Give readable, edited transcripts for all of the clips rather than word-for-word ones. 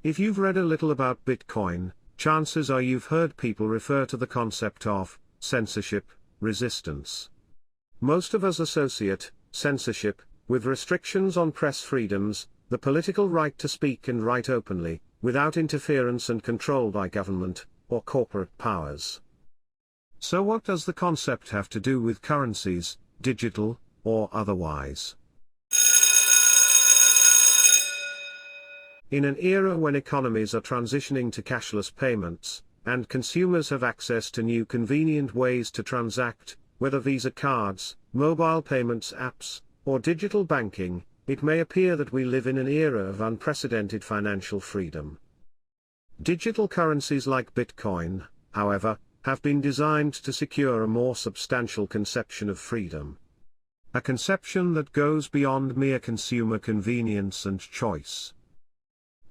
If you've read a little about Bitcoin, chances are you've heard people refer to the concept of censorship resistance. Most of us associate censorship with restrictions on press freedoms, the political right to speak and write openly, without interference and control by government or corporate powers. So what does the concept have to do with currencies, digital or otherwise? In an era when economies are transitioning to cashless payments, and consumers have access to new convenient ways to transact, whether Visa cards, mobile payments apps, or digital banking, it may appear that we live in an era of unprecedented financial freedom. Digital currencies like Bitcoin, however, have been designed to secure a more substantial conception of freedom. A conception that goes beyond mere consumer convenience and choice.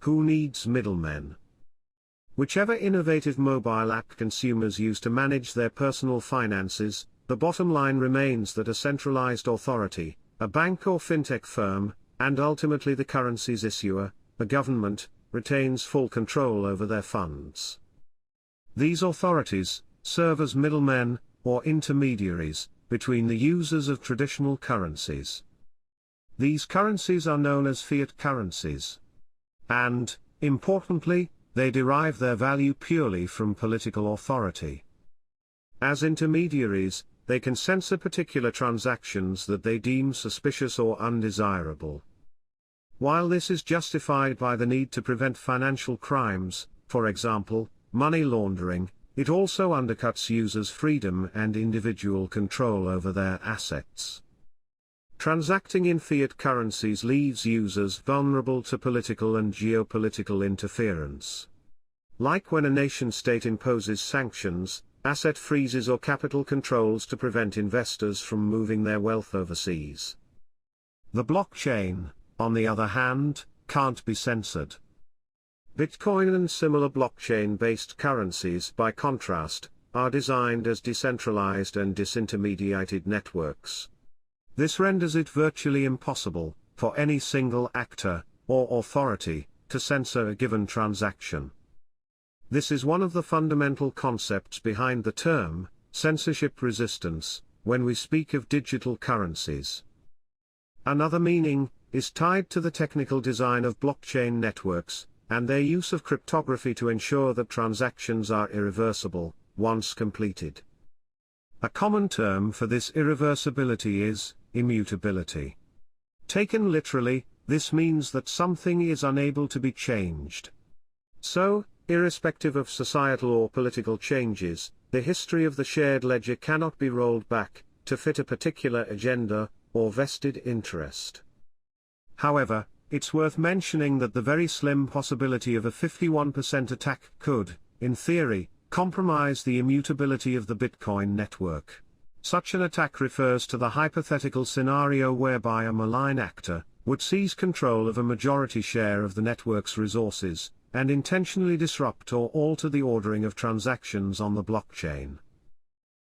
Who needs middlemen? Whichever innovative mobile app consumers use to manage their personal finances, the bottom line remains that a centralized authority, a bank or fintech firm, and ultimately the currency's issuer, the government, retains full control over their funds. These authorities serve as middlemen, or intermediaries, between the users of traditional currencies. These currencies are known as fiat currencies. And, importantly, they derive their value purely from political authority. As intermediaries, they can censor particular transactions that they deem suspicious or undesirable. While this is justified by the need to prevent financial crimes, for example, money laundering, it also undercuts users' freedom and individual control over their assets. Transacting in fiat currencies leaves users vulnerable to political and geopolitical interference. Like when a nation-state imposes sanctions, asset freezes or capital controls to prevent investors from moving their wealth overseas. The blockchain, on the other hand, can't be censored. Bitcoin and similar blockchain-based currencies, by contrast, are designed as decentralized and disintermediated networks. This renders it virtually impossible for any single actor or authority to censor a given transaction. This is one of the fundamental concepts behind the term censorship resistance when we speak of digital currencies. Another meaning is tied to the technical design of blockchain networks and their use of cryptography to ensure that transactions are irreversible once completed. A common term for this irreversibility is immutability. Taken literally, this means that something is unable to be changed. So, irrespective of societal or political changes, the history of the shared ledger cannot be rolled back to fit a particular agenda or vested interest. However, it's worth mentioning that the very slim possibility of a 51% attack could, in theory, compromise the immutability of the Bitcoin network. Such an attack refers to the hypothetical scenario whereby a malign actor would seize control of a majority share of the network's resources, and intentionally disrupt or alter the ordering of transactions on the blockchain.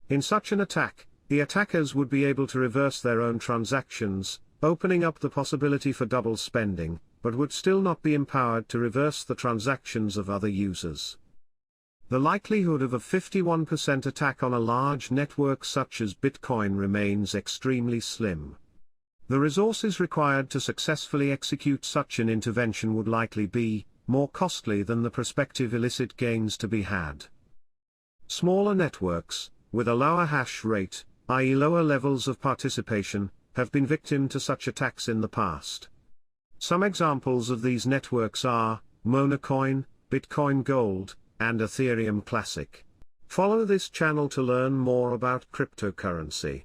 In such an attack, the attackers would be able to reverse their own transactions, opening up the possibility for double spending, but would still not be empowered to reverse the transactions of other users. The likelihood of a 51% attack on a large network such as Bitcoin remains extremely slim. The resources required to successfully execute such an intervention would likely be more costly than the prospective illicit gains to be had. Smaller networks, with a lower hash rate, i.e. lower levels of participation, have been victim to such attacks in the past. Some examples of these networks are Monocoin, Bitcoin Gold, and Ethereum Classic. Follow this channel to learn more about cryptocurrency.